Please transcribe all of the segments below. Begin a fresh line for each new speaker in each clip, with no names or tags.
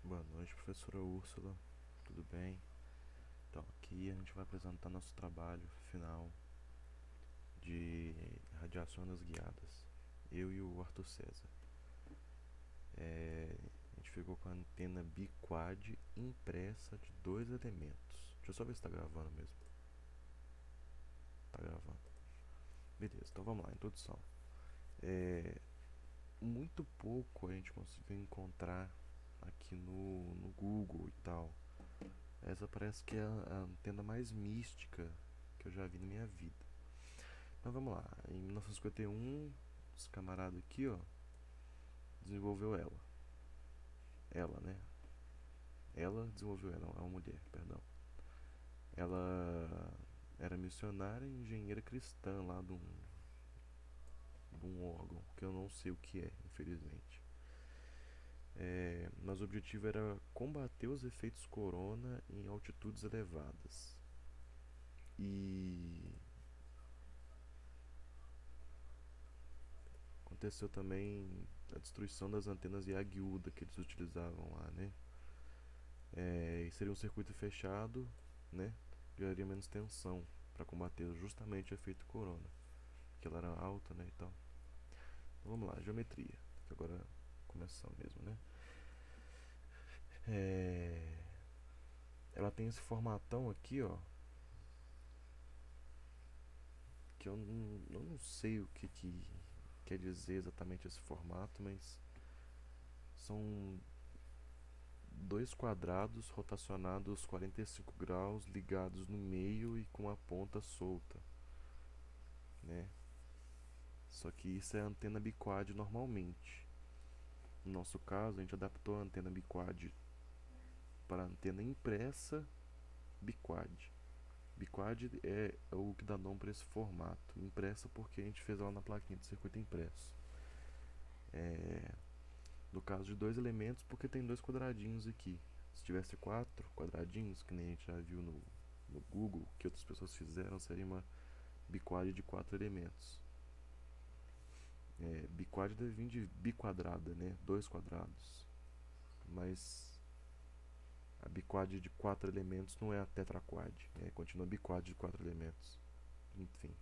Boa noite, professora Úrsula. Tudo bem? Então, aqui a gente vai apresentar nosso trabalho final de radiações guiadas. Eu e o Arthur César. A gente ficou com a antena biquad impressa de dois elementos. Deixa eu só ver se tá gravando mesmo. Tá gravando. Beleza, então vamos lá, introdução. Muito pouco a gente conseguiu encontrar aqui no Google e tal. Essa parece que é a antena mais mística que eu já vi na minha vida. Mas vamos lá, em 1951, esse camarada aqui, ó, desenvolveu ela. Ela, né? Ela desenvolveu ela, é uma mulher, perdão. Ela era missionária e engenheira cristã lá de um órgão, que eu não sei o que é, infelizmente. Mas o objetivo era combater os efeitos corona em altitudes elevadas. E aconteceu também a destruição das antenas Yagi-Uda que eles utilizavam lá, né? E seria um circuito fechado, né? Geraria menos tensão para combater justamente o efeito corona, que ela era alta, né? E tal. Então vamos lá, geometria, que agora começando mesmo, né? É, ela tem esse formatão aqui, ó, que eu não sei o que quer dizer exatamente esse formato, mas são dois quadrados rotacionados 45 graus ligados no meio e com a ponta solta, né? Só que isso é a antena biquad normalmente. No nosso caso, a gente adaptou a antena biquad para a antena impressa biquad. Biquad é o que dá nome para esse formato. Impressa porque a gente fez ela na plaquinha de circuito impresso. No caso de dois elementos, porque tem dois quadradinhos aqui. Se tivesse quatro quadradinhos, que nem a gente já viu no Google, que outras pessoas fizeram, seria uma biquad de quatro elementos. Biquad deve vir de biquadrada, né? Dois quadrados. Mas a biquad de quatro elementos não é a tetraquad, né? Continua biquad de quatro elementos. Enfim.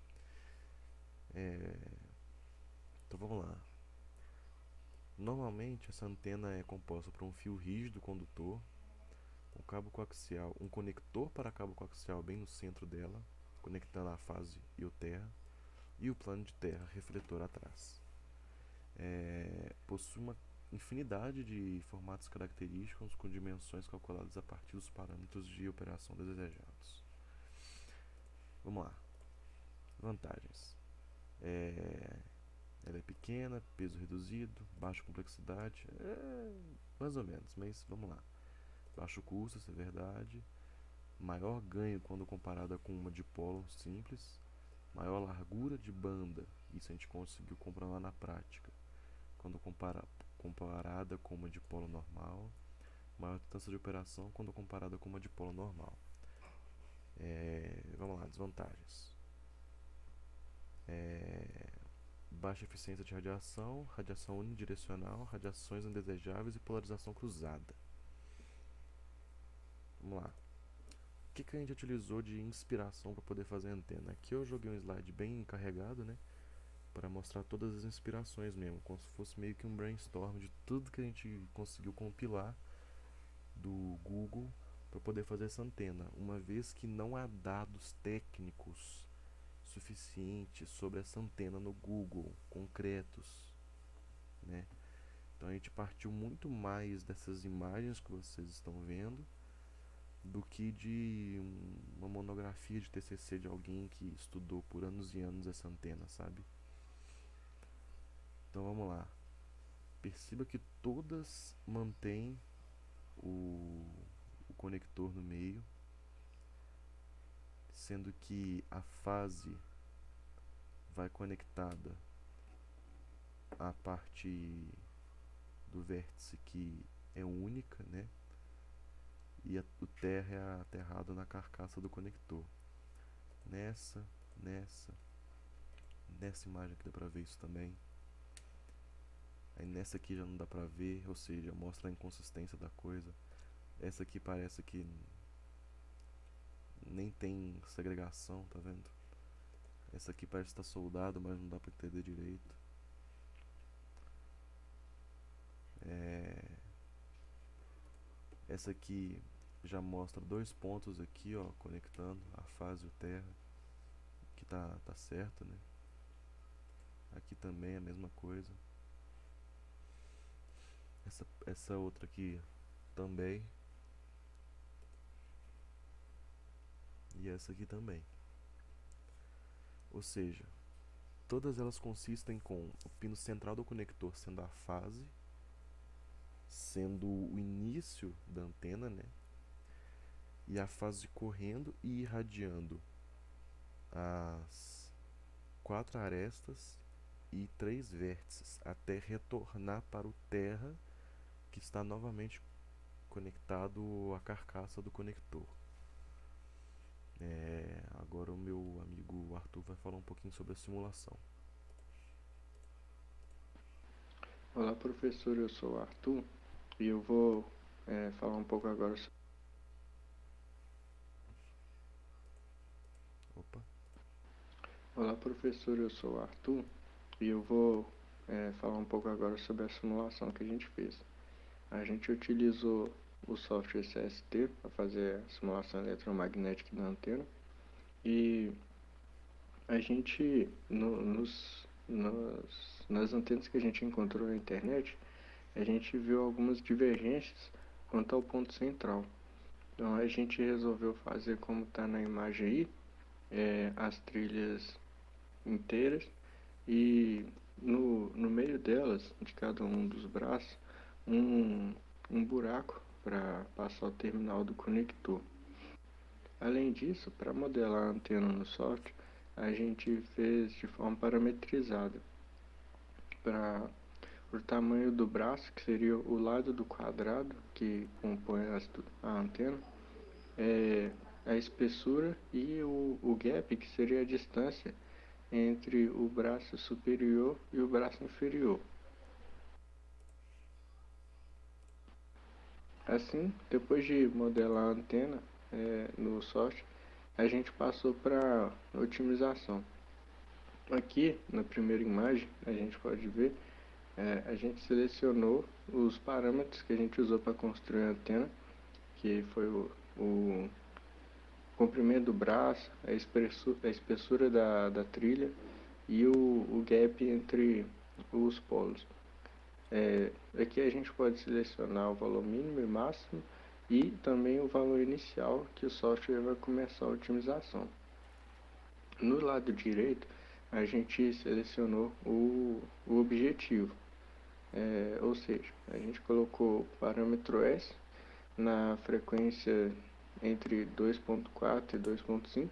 Então vamos lá. Normalmente essa antena é composta por um fio rígido condutor, um cabo coaxial, um conector para cabo coaxial bem no centro dela, conectando a fase e o terra, e o plano de terra refletor atrás. Possui uma infinidade de formatos característicos com dimensões calculadas a partir dos parâmetros de operação desejados. Vamos lá. Vantagens. Ela é pequena, peso reduzido, baixa complexidade, mais ou menos, mas vamos lá. Baixo custo, isso é verdade. Maior ganho quando comparada com uma dipolo simples. Maior largura de banda, isso a gente conseguiu comprovar na prática. Quando comparada com uma dipolo normal. Maior distância de operação quando comparada com uma dipolo normal. Vamos lá, desvantagens. Baixa eficiência de radiação, radiação unidirecional, radiações indesejáveis e polarização cruzada. Vamos lá. O que a gente utilizou de inspiração para poder fazer a antena? Aqui eu joguei um slide bem carregado, né? Para mostrar todas as inspirações mesmo, como se fosse meio que um brainstorm de tudo que a gente conseguiu compilar do Google para poder fazer essa antena, uma vez que não há dados técnicos suficientes sobre essa antena no Google, concretos, né? Então a gente partiu muito mais dessas imagens que vocês estão vendo do que de uma monografia de TCC de alguém que estudou por anos e anos essa antena, sabe? Então vamos lá. Perceba que todas mantêm o conector no meio, sendo que a fase vai conectada à parte do vértice que é única, né? E o terra é aterrado na carcaça do conector. Nessa, nessa, nessa imagem que dá pra ver isso também. Aí nessa aqui já não dá pra ver, ou seja, mostra a inconsistência da coisa. Essa aqui parece que nem tem segregação, tá vendo? Essa aqui parece estar soldado, mas não dá pra entender direito. É, essa aqui já mostra dois pontos aqui, ó, conectando a fase e o terra, que tá certo, né? Aqui também é a mesma coisa. Essa outra aqui também. E essa aqui também. Ou seja, todas elas consistem com o pino central do conector sendo a fase, sendo o início da antena, né? E a fase correndo e irradiando as quatro arestas e três vértices até retornar para o terra, que está novamente conectado à carcaça do conector. Agora o meu amigo Arthur vai falar um pouquinho sobre a simulação.
Olá, professor, eu sou o Arthur e eu vou falar um pouco agora.
Opa.
Olá, professor, eu sou o Arthur e eu vou falar um pouco agora sobre a simulação que a gente fez. A gente utilizou o software CST para fazer a simulação eletromagnética da antena e a gente, nas antenas que a gente encontrou na internet, a gente viu algumas divergências quanto ao ponto central. Então a gente resolveu fazer como está na imagem aí, as trilhas inteiras e no meio delas, de cada um dos braços, um, um buraco para passar o terminal do conector. Além disso, para modelar a antena no software, a gente fez de forma parametrizada para o tamanho do braço, que seria o lado do quadrado que compõe a antena, é, a espessura e o gap, que seria a distância entre o braço superior e o braço inferior. Assim, depois de modelar a antena no software, a gente passou para otimização. Aqui na primeira imagem a gente pode ver, a gente selecionou os parâmetros que a gente usou para construir a antena, que foi o comprimento do braço, a espessura da trilha e o gap entre os polos. Aqui a gente pode selecionar o valor mínimo e máximo e também o valor inicial que o software vai começar a otimização. No lado direito, a gente selecionou o objetivo, ou seja, a gente colocou o parâmetro S na frequência entre 2.4 e 2.5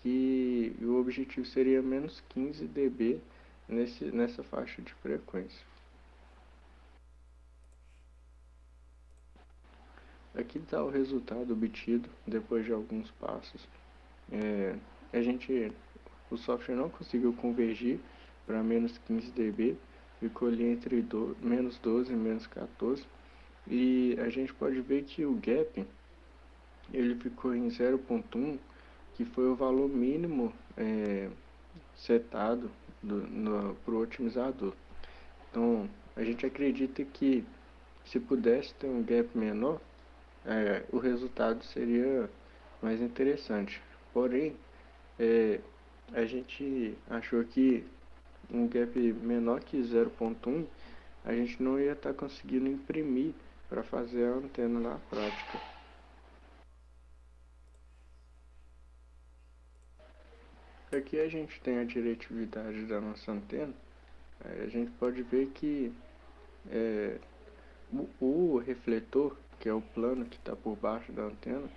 e o objetivo seria menos 15 dB nessa faixa de frequência. Aqui está o resultado obtido depois de alguns passos. É, a gente, o software não conseguiu convergir para menos 15 dB, ficou ali entre menos 12 e menos 14. E a gente pode ver que o gap ele ficou em 0.1, que foi o valor mínimo setado para o otimizador. Então, a gente acredita que se pudesse ter um gap menor, o resultado seria mais interessante. Porém, a gente achou que um gap menor que 0.1, a gente não ia estar conseguindo imprimir para fazer a antena na prática. Aqui a gente tem a diretividade da nossa antena. A gente pode ver que é, o refletor, que é o plano que está por baixo da antena,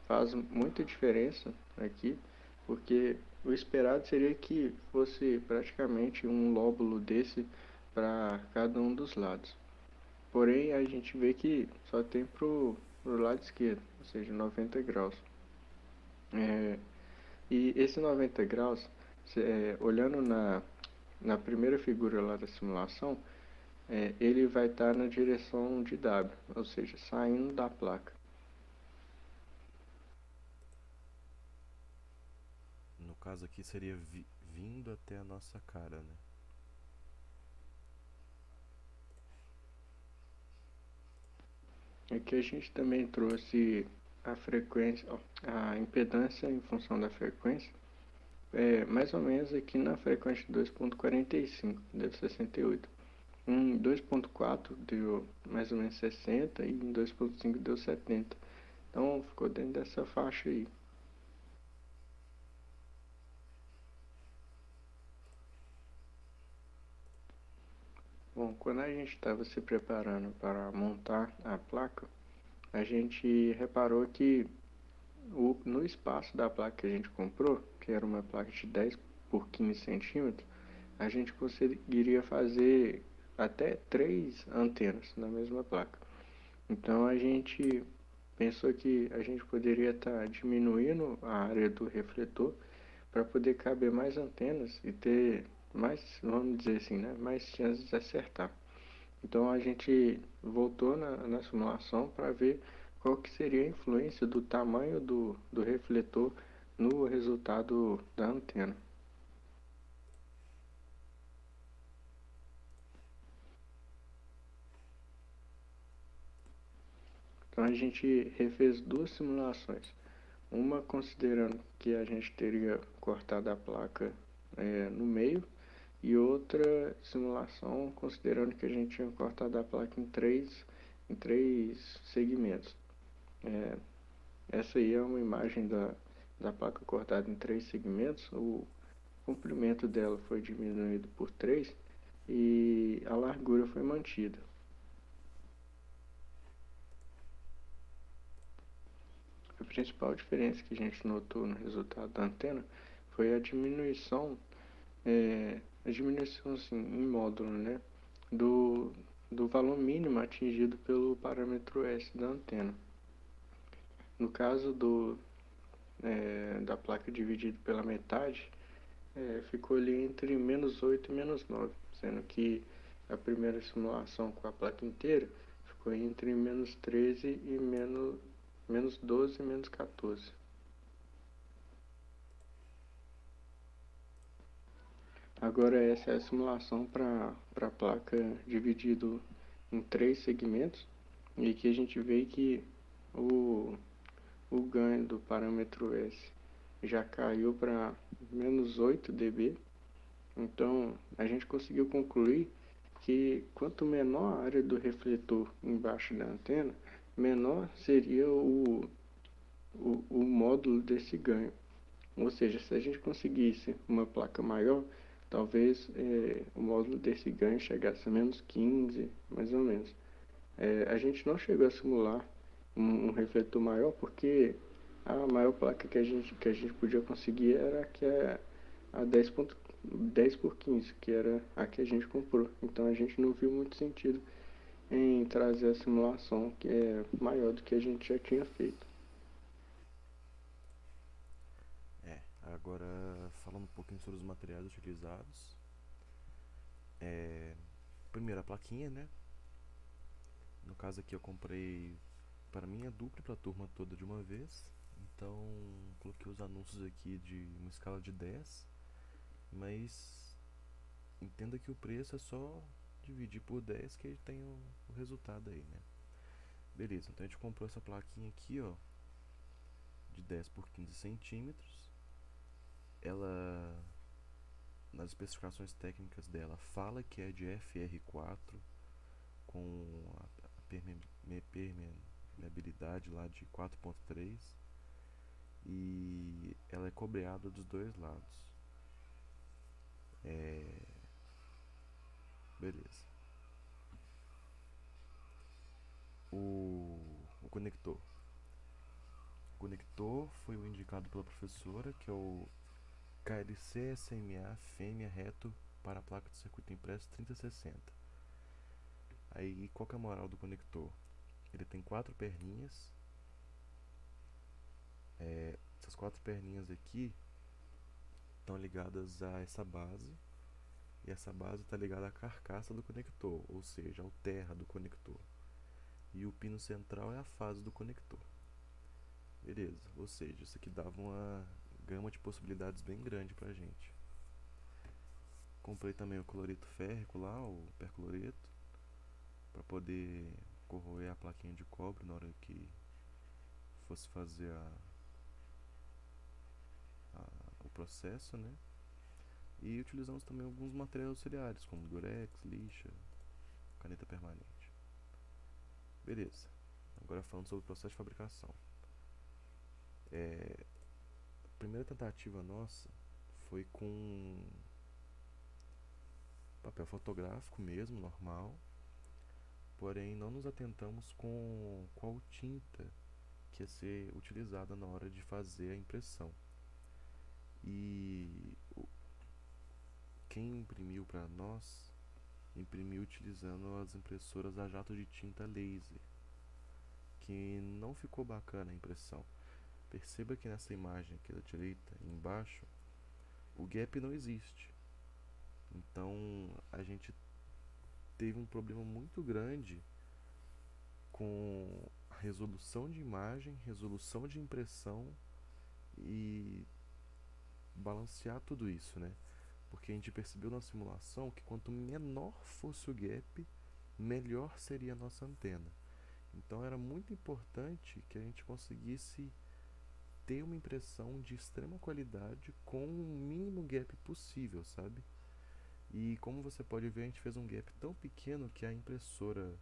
faz muita diferença aqui, porque o esperado seria que fosse praticamente um lóbulo desse para cada um dos lados. Porém, a gente vê que só tem pro lado esquerdo, ou seja, 90 graus. É, e esse 90 graus, olhando na primeira figura lá da simulação, ele vai estar na direção de W, ou seja, saindo da placa.
No caso aqui seria vindo até a nossa cara, né?
Aqui a gente também trouxe a frequência, a impedância em função da frequência, mais ou menos aqui na frequência 2.45, deu 68. Em 2.4 deu mais ou menos 60 e em 2.5 deu 70. Então ficou dentro dessa faixa aí. Bom, quando a gente estava se preparando para montar a placa, a gente reparou que no espaço da placa que a gente comprou, que era uma placa de 10 por 15 centímetros, a gente conseguiria fazer até 3 antenas na mesma placa. Então a gente pensou que a gente poderia estar diminuindo a área do refletor para poder caber mais antenas e ter mais, vamos dizer assim, né, mais chances de acertar. Então a gente voltou na simulação para ver qual que seria a influência do tamanho do refletor no resultado da antena. Então a gente refez duas simulações. Uma considerando que a gente teria cortado a placa no meio e outra simulação considerando que a gente tinha cortado a placa em três segmentos. É, Essa aí é uma imagem da placa cortada em três segmentos. O comprimento dela foi diminuído por 3 e a largura foi mantida. A principal diferença que a gente notou no resultado da antena foi a diminuição assim, em módulo, né, do valor mínimo atingido pelo parâmetro S da antena. No caso da placa dividida pela metade, ficou ali entre -8 e -9, sendo que a primeira simulação com a placa inteira ficou entre -13 e -12 e -14. Agora essa é a simulação para a placa dividido em três segmentos e aqui a gente vê que o, o ganho do parâmetro S já caiu para -8 dB. Então a gente conseguiu concluir que quanto menor a área do refletor embaixo da antena, menor seria o módulo desse ganho. Ou seja, se a gente conseguisse uma placa maior, talvez o módulo desse ganho chegasse a -15, mais ou menos. A gente não chegou a simular um refletor maior porque a maior placa que a gente podia conseguir era a 10 por 15, que era a que a gente comprou. Então a gente não viu muito sentido em trazer a simulação que é maior do que a gente já tinha feito.
Agora falando um pouquinho sobre os materiais utilizados. Primeiro a plaquinha, né? No caso aqui eu comprei para minha dupla e para a turma toda de uma vez. Então coloquei os anúncios aqui de uma escala de 10, mas entenda que o preço é só dividir por 10 que tem o resultado aí, né? Beleza, então a gente comprou essa plaquinha aqui, ó, de 10 por 15 centímetros. Ela, nas especificações técnicas dela, fala que é de FR4 com a permeabilidade lá de 4.3 e ela é cobreada dos dois lados. Beleza. O conector. O conector foi o indicado pela professora, que é o KLC SMA fêmea reto para a placa de circuito impresso 3060. Aí, qual que é a moral do conector? Ele tem 4 perninhas. Essas 4 perninhas aqui estão ligadas a essa base e essa base está ligada à carcaça do conector, ou seja, ao terra do conector. E o pino central é a fase do conector. Beleza, ou seja, isso aqui dava uma gama de possibilidades bem grande pra gente. Comprei também o cloreto férrico lá, o percloreto, para poder corroer a plaquinha de cobre na hora que fosse fazer o processo, né? E utilizamos também alguns materiais auxiliares, como durex, lixa, caneta permanente. Beleza, agora falando sobre o processo de fabricação. A primeira tentativa nossa foi com papel fotográfico mesmo, normal, porém não nos atentamos com qual tinta que ia ser utilizada na hora de fazer a impressão. E quem imprimiu para nós, imprimiu utilizando as impressoras a jato de tinta laser, que não ficou bacana a impressão. Perceba que nessa imagem aqui da direita, embaixo, o gap não existe. Então a gente teve um problema muito grande com a resolução de imagem, resolução de impressão e balancear tudo isso, né? Porque a gente percebeu na simulação que quanto menor fosse o gap, melhor seria a nossa antena. Então era muito importante que a gente conseguisse ter uma impressão de extrema qualidade com o mínimo gap possível, sabe? E como você pode ver, a gente fez um gap tão pequeno que a impressora,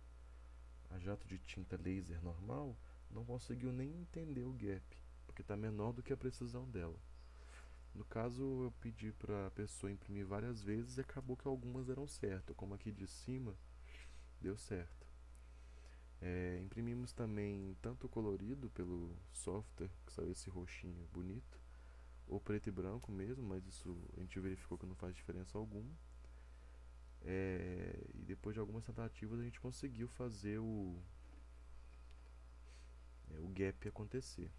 a jato de tinta laser normal, não conseguiu nem entender o gap, porque está menor do que a precisão dela. No caso, eu pedi para a pessoa imprimir várias vezes e acabou que algumas deram certo, como aqui de cima deu certo. Imprimimos também tanto colorido pelo software, que saiu esse roxinho bonito, ou preto e branco mesmo, mas isso a gente verificou que não faz diferença alguma. E depois de algumas tentativas a gente conseguiu fazer o gap acontecer.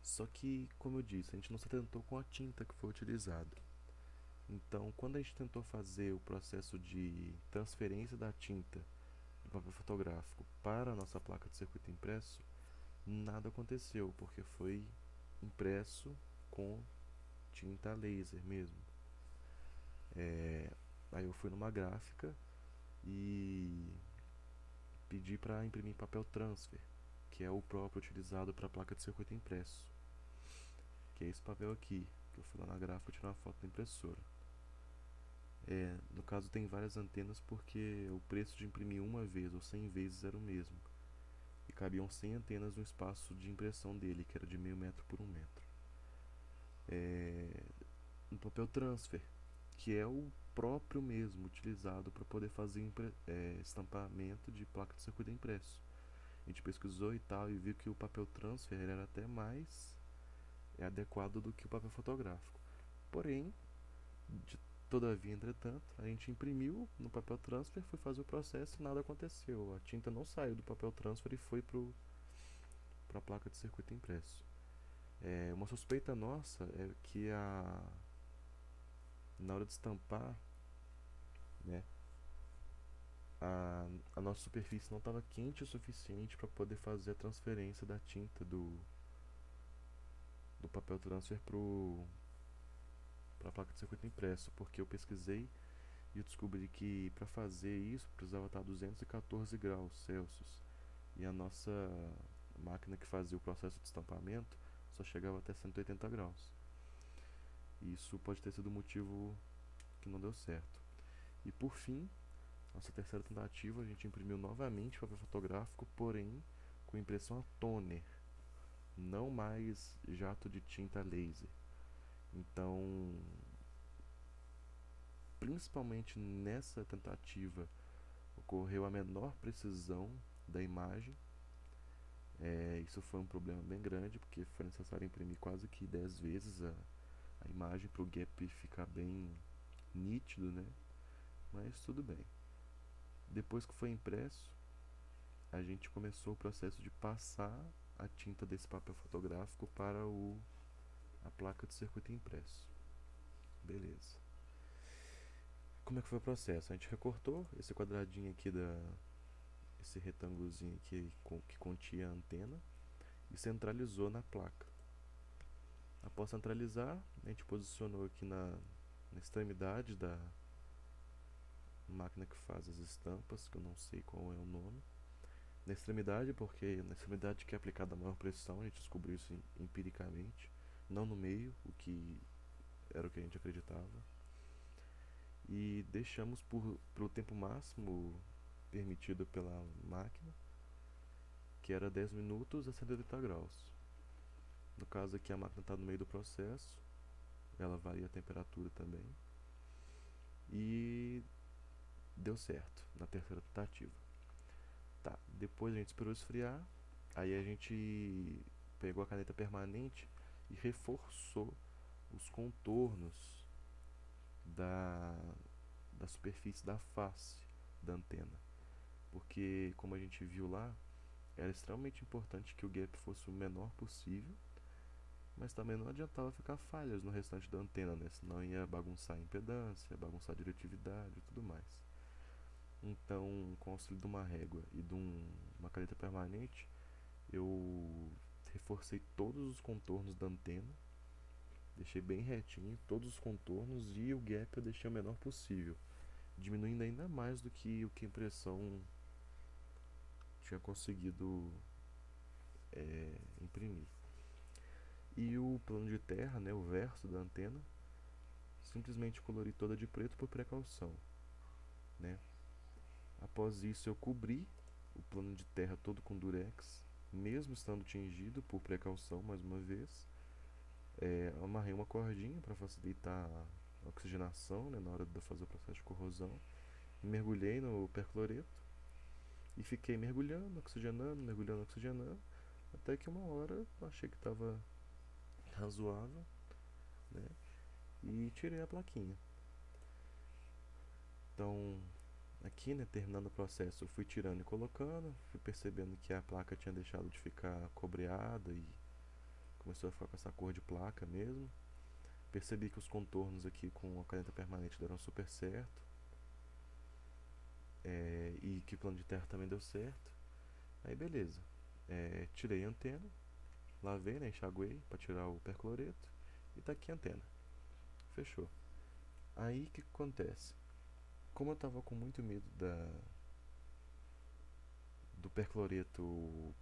Só que, como eu disse, a gente não se atentou com a tinta que foi utilizada. Então, quando a gente tentou fazer o processo de transferência da tinta do papel fotográfico para a nossa placa de circuito impresso, nada aconteceu, porque foi impresso com tinta laser mesmo. Aí eu fui numa gráfica e pedi para imprimir papel transfer, que é o próprio utilizado para a placa de circuito impresso, que é esse papel aqui, que eu fui lá na gráfica tirar uma foto da impressora. No caso tem várias antenas porque o preço de imprimir uma vez ou 100 vezes era o mesmo, e cabiam 100 antenas no espaço de impressão dele, que era de meio metro por 1 metro. No papel transfer, que é o próprio mesmo utilizado para poder fazer estampamento de placa de circuito impresso. A gente pesquisou e tal e viu que o papel transfer era até mais adequado do que o papel fotográfico. Porém, todavia, entretanto, a gente imprimiu no papel transfer, foi fazer o processo e nada aconteceu. A tinta não saiu do papel transfer e foi para a placa de circuito impresso. Uma suspeita nossa é que na hora de estampar, né, a nossa superfície não estava quente o suficiente para poder fazer a transferência da tinta do papel transfer para a placa de circuito impresso, porque eu pesquisei e eu descobri que para fazer isso precisava estar a 214 graus Celsius e a nossa máquina que fazia o processo de estampamento só chegava até 180 graus. E isso pode ter sido o motivo que não deu certo. E por fim, nossa terceira tentativa, a gente imprimiu novamente papel fotográfico, porém com impressão a toner, não mais jato de tinta laser. Então, principalmente nessa tentativa, ocorreu a menor precisão da imagem. Isso foi um problema bem grande, porque foi necessário imprimir quase que 10 vezes a imagem para o gap ficar bem nítido, né? Mas tudo bem. Depois que foi impresso, a gente começou o processo de passar a tinta desse papel fotográfico para a placa de circuito impresso. Beleza. como é que foi o processo? A gente recortou esse quadradinho aqui esse retângulozinho aqui que continha a antena e centralizou na placa. Após centralizar, a gente posicionou aqui na extremidade da máquina que faz as estampas, que eu não sei qual é o nome. Na extremidade, porque na extremidade que é aplicada a maior pressão, a gente descobriu isso empiricamente, não no meio, o que era o que a gente acreditava. E deixamos pro tempo máximo permitido pela máquina, que era 10 minutos a 180 graus. No caso aqui a máquina está no meio do processo, ela varia a temperatura também. E deu certo na terceira tentativa. Tá, depois a gente esperou esfriar, aí a gente pegou a caneta permanente e reforçou os contornos da, da superfície da face da antena. Porque, como a gente viu lá, era extremamente importante que o gap fosse o menor possível, mas também não adiantava ficar falhas no restante da antena, né? Senão ia bagunçar a impedância, bagunçar a diretividade e tudo mais. Então, com o auxílio de uma régua e de uma caneta permanente, eu reforcei todos os contornos da antena, deixei bem retinho todos os contornos e o gap eu deixei o menor possível, diminuindo ainda mais do que o que a impressão tinha conseguido imprimir. E o plano de terra, né, o verso da antena, simplesmente colori toda de preto por precaução, né? Após isso eu cobri o plano de terra todo com durex, mesmo estando tingido por precaução mais uma vez. Amarrei uma cordinha para facilitar a oxigenação, né, na hora de fazer o processo de corrosão. Mergulhei no percloreto e fiquei mergulhando, oxigenando, até que uma hora eu achei que estava razoável, né, e tirei a plaquinha. Então, aqui, né, terminando o processo, eu fui tirando e colocando, fui percebendo que a placa tinha deixado de ficar cobreada e começou a ficar com essa cor de placa mesmo. Percebi que os contornos aqui com a caneta permanente deram super certo, e que o plano de terra também deu certo. Aí beleza, tirei a antena, lavei, né, enxaguei para tirar o percloreto e tá aqui a antena. Fechou. Aí o que acontece? Como eu tava com muito medo do percloreto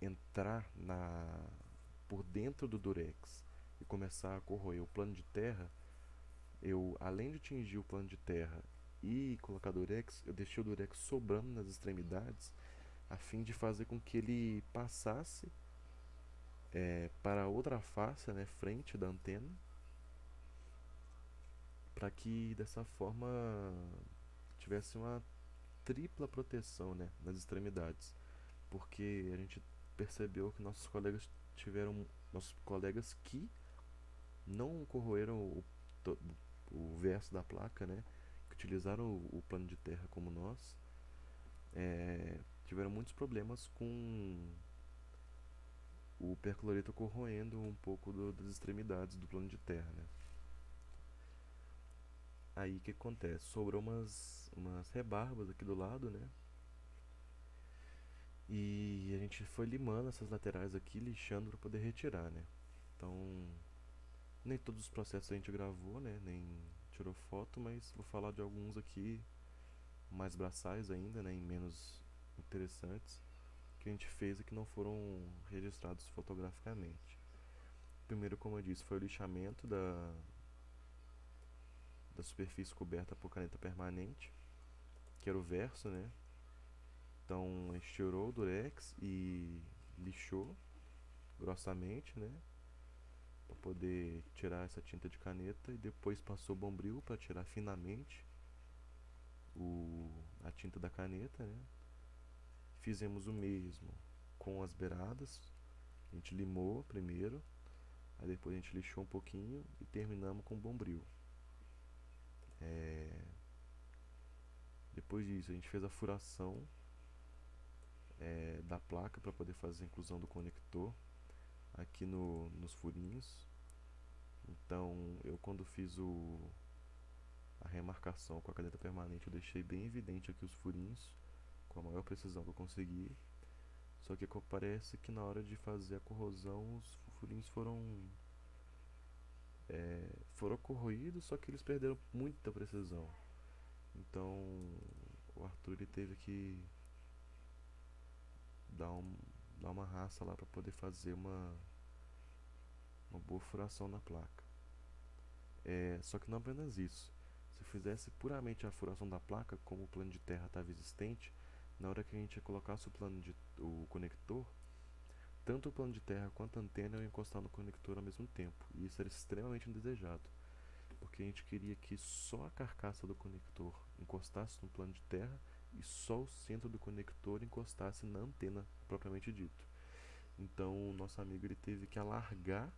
entrar por dentro do durex e começar a corroer o plano de terra, eu, além de tingir o plano de terra e colocar durex, eu deixei o durex sobrando nas extremidades a fim de fazer com que ele passasse para a outra face, né, frente da antena, para que dessa forma tivesse uma tripla proteção, né, nas extremidades, porque a gente percebeu que nossos colegas que não corroeram o verso da placa, né, que utilizaram o plano de terra como nós, tiveram muitos problemas com o percloreto corroendo um pouco das extremidades do plano de terra, né. Aí o que acontece? Sobrou umas rebarbas aqui do lado, né? E a gente foi limando essas laterais aqui, lixando para poder retirar, né? Então, nem todos os processos a gente gravou, né? Nem tirou foto, mas vou falar de alguns aqui mais braçais ainda, né? E menos interessantes que a gente fez e que não foram registrados fotograficamente. Primeiro, como eu disse, foi o lixamento da superfície coberta por caneta permanente, que era o verso, né? Então a gente tirou o durex e lixou grossamente, né? Para poder tirar essa tinta de caneta, e depois passou bombril para tirar finamente a tinta da caneta, né? Fizemos o mesmo com as beiradas. A gente limou primeiro, aí depois a gente lixou um pouquinho e terminamos com bombril. Depois disso a gente fez a furação da placa para poder fazer a inclusão do conector aqui nos furinhos. Então eu, quando fiz a remarcação com a caneta permanente eu deixei bem evidente aqui os furinhos, com a maior precisão que eu consegui. Só que parece que na hora de fazer a corrosão os furinhos foram corroídos, só que eles perderam muita precisão. Então o Arthur ele teve que dar, um, dar uma raça lá para poder fazer uma boa furação na placa. Só que não apenas isso. Se eu fizesse puramente a furação da placa, como o plano de terra estava existente, na hora que a gente colocasse o conector, tanto o plano de terra quanto a antena iam encostar no conector ao mesmo tempo. E isso era extremamente indesejado, porque a gente queria que só a carcaça do conector encostasse no plano de terra e só o centro do conector encostasse na antena propriamente dito. Então o nosso amigo ele teve que alargar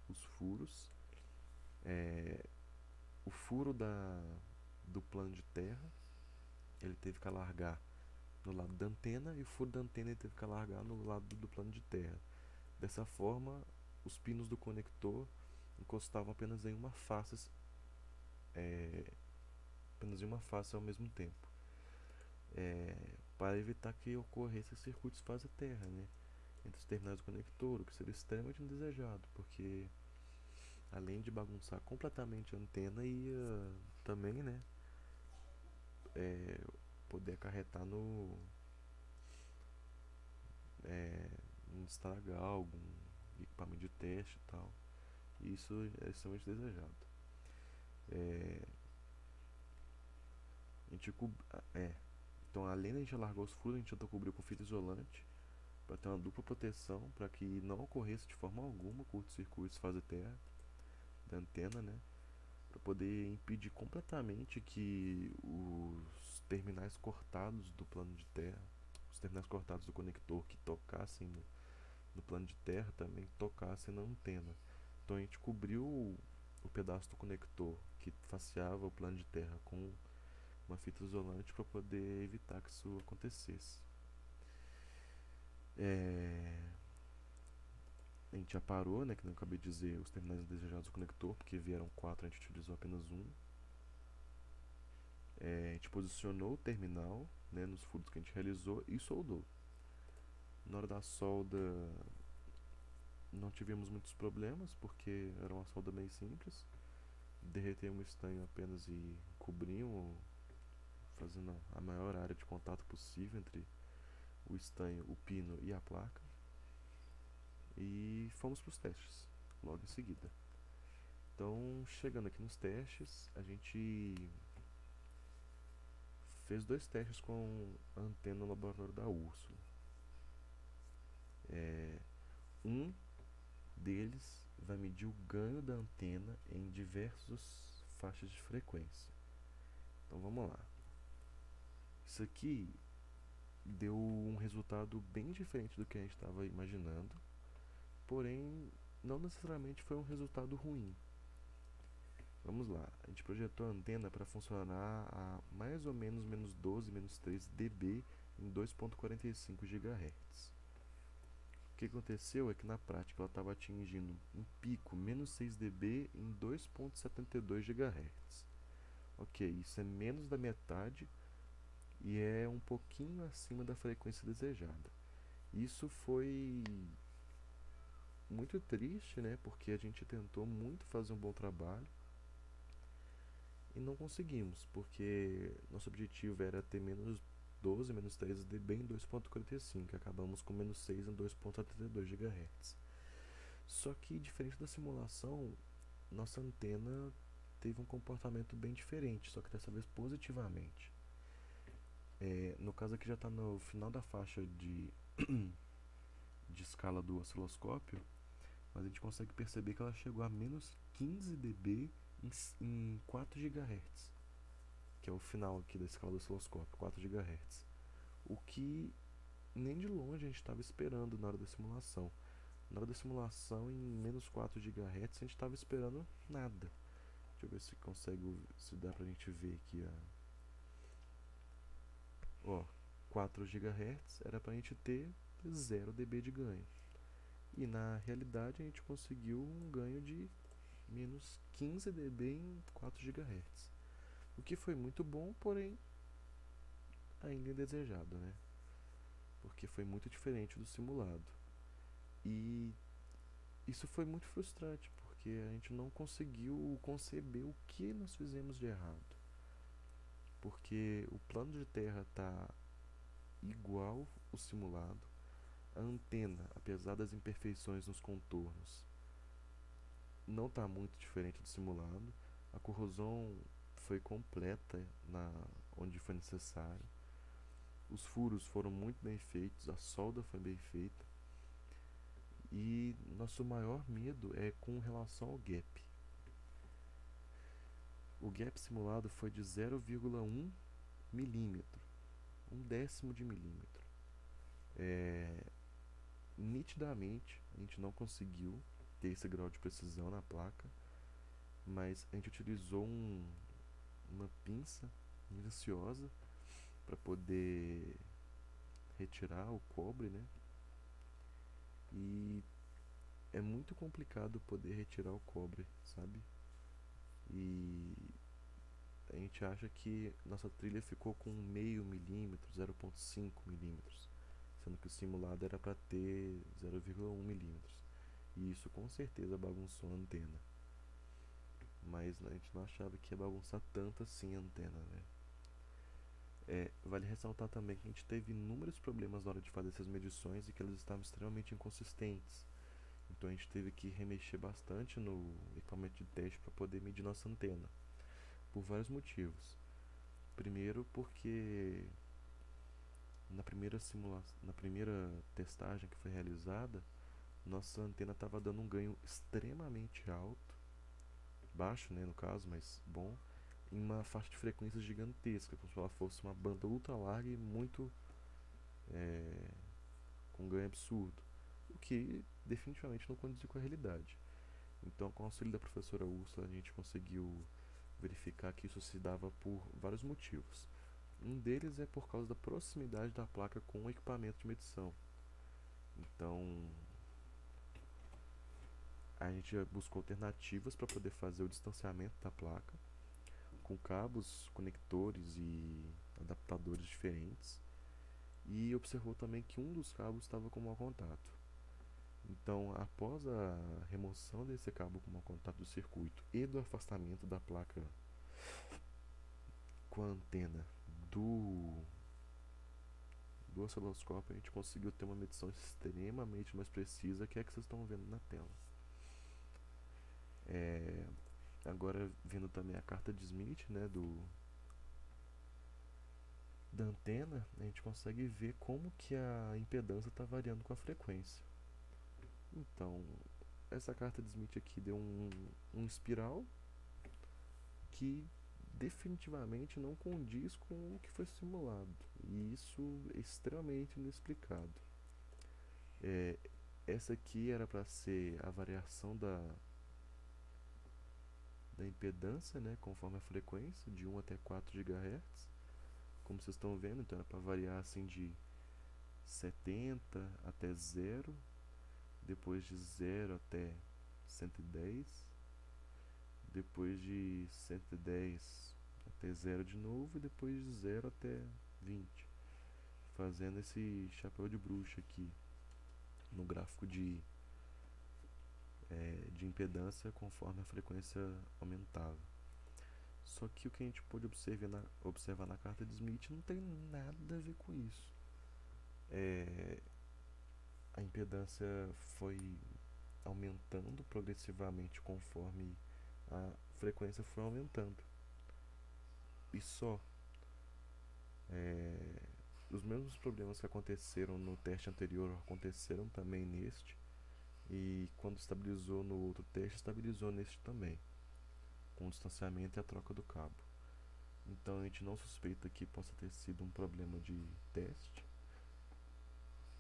os furos. O furo do plano de terra ele teve que alargar no lado da antena, e o furo da antena ele teve que alargar no lado do plano de terra. Dessa forma, os pinos do conector encostavam apenas em uma face ao mesmo tempo, para evitar que ocorresse circuitos fase-terra, né, entre os terminais do conector, o que seria extremamente indesejado, porque além de bagunçar completamente a antena, ia também, né, poder acarretar em estragar algum equipamento de teste e tal. E isso é extremamente desejado. A gente então, além de a gente alargar os furos, a gente tentou cobrir com fita isolante para ter uma dupla proteção, para que não ocorresse de forma alguma curto-circuitos fase-terra da antena, né? Para poder impedir completamente que os terminais cortados do plano de terra, os terminais cortados do conector que tocassem no plano de terra também tocassem na antena. Então a gente cobriu o pedaço do conector que faceava o plano de terra com uma fita isolante para poder evitar que isso acontecesse. A gente já parou, né, que não acabei de dizer, os terminais indesejados do conector, porque vieram 4, a gente utilizou apenas um. A gente posicionou o terminal, né, nos furos que a gente realizou e soldou. Na hora da solda não tivemos muitos problemas, porque era uma solda meio simples. Derretemos o estanho apenas e cobrimos, fazendo a maior área de contato possível entre o estanho, o pino e a placa. E fomos para os testes logo em seguida. Então, chegando aqui nos testes, a gente fez 2 testes com a antena no laboratório da Úrsula. Um deles vai medir o ganho da antena em diversas faixas de frequência. Então vamos lá. Isso aqui deu um resultado bem diferente do que a gente estava imaginando, porém não necessariamente foi um resultado ruim. Vamos lá, a gente projetou a antena para funcionar a mais ou menos menos 12, menos 3 dB em 2.45 GHz. O que aconteceu é que na prática ela estava atingindo um pico menos 6 dB em 2.72 GHz. Ok, isso é menos da metade e é um pouquinho acima da frequência desejada. Isso foi muito triste, né? Porque a gente tentou muito fazer um bom trabalho e não conseguimos, porque nosso objetivo era ter menos 12, menos 3 dB em 2.45, acabamos com menos 6 em 2.72 GHz. Só que, diferente da simulação, nossa antena teve um comportamento bem diferente, só que dessa vez positivamente. No caso aqui já está no final da faixa de escala do osciloscópio, mas a gente consegue perceber que ela chegou a menos 15 dB em 4 GHz, que é o final aqui da escala do osciloscópio, 4 GHz. O que nem de longe a gente estava esperando na hora da simulação. Na hora da simulação, em menos 4 GHz, a gente estava esperando nada. Deixa eu ver se dá pra gente ver aqui. Ó, 4 GHz era pra gente ter 0 dB de ganho. E na realidade a gente conseguiu um ganho de menos 15 dB em 4 GHz. O que foi muito bom, porém ainda indesejado, né? Porque foi muito diferente do simulado. E isso foi muito frustrante, porque a gente não conseguiu conceber o que nós fizemos de errado. Porque o plano de terra está igual o simulado, a antena, apesar das imperfeições nos contornos, não está muito diferente do simulado, a corrosão foi completa onde foi necessário, os furos foram muito bem feitos, a solda foi bem feita, e nosso maior medo é com relação ao gap. O gap simulado foi de 0,1 milímetro, um décimo de milímetro. Nitidamente a gente não conseguiu ter esse grau de precisão na placa, mas a gente utilizou uma pinça minuciosa para poder retirar o cobre, né? E é muito complicado poder retirar o cobre, sabe? E a gente acha que nossa trilha ficou com meio milímetro, 0,5 milímetros, sendo que o simulado era para ter 0,1 milímetros. E isso com certeza bagunçou a antena. Mas a gente não achava que ia bagunçar tanto assim a antena, né? Vale ressaltar também que a gente teve inúmeros problemas na hora de fazer essas medições e que elas estavam extremamente inconsistentes. Então a gente teve que remexer bastante no equipamento de teste para poder medir nossa antena, por vários motivos. Primeiro porque na primeira testagem que foi realizada, nossa antena estava dando um ganho extremamente alto, baixo, né, no caso, mas bom, em uma faixa de frequência gigantesca, como se ela fosse uma banda ultra larga e muito com ganho absurdo, o que definitivamente não condizia com a realidade. Então, com o auxílio da professora Úrsula, a gente conseguiu verificar que isso se dava por vários motivos. Um deles é por causa da proximidade da placa com o equipamento de medição. Então, a gente buscou alternativas para poder fazer o distanciamento da placa com cabos, conectores e adaptadores diferentes, e observou também que um dos cabos estava com mau contato. Então, após a remoção desse cabo com mau contato do circuito e do afastamento da placa com a antena do, do osciloscópio, a gente conseguiu ter uma medição extremamente mais precisa, que é a que vocês estão vendo na tela. Agora, vendo também a carta de Smith, né, da antena, a gente consegue ver como que a impedância está variando com a frequência. Então, essa carta de Smith aqui deu um espiral que definitivamente não condiz com o que foi simulado, e isso é extremamente inexplicado. Essa aqui era para ser a variação da impedância, né, conforme a frequência, de 1 até 4 GHz, como vocês estão vendo. Então era para variar assim de 70 até 0, depois de 0 até 110, depois de 110 até 0 de novo, e depois de 0 até 20, fazendo esse chapéu de bruxa aqui no gráfico de impedância conforme a frequência aumentava. Só que o que a gente pôde observar na carta de Smith não tem nada a ver com isso. A impedância foi aumentando progressivamente conforme a frequência foi aumentando. E só. Os mesmos problemas que aconteceram no teste anterior aconteceram também neste. E quando estabilizou no outro teste, estabilizou neste também, com o distanciamento e a troca do cabo. Então a gente não suspeita que possa ter sido um problema de teste,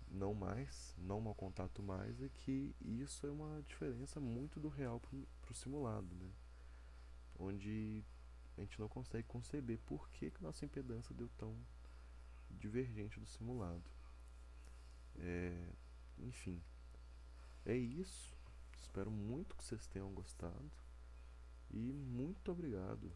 não mais, não mau contato mais, e que isso é uma diferença muito do real para o simulado, né? Onde a gente não consegue conceber por que nossa impedância deu tão divergente do simulado. Enfim, é isso. Espero muito que vocês tenham gostado e muito obrigado.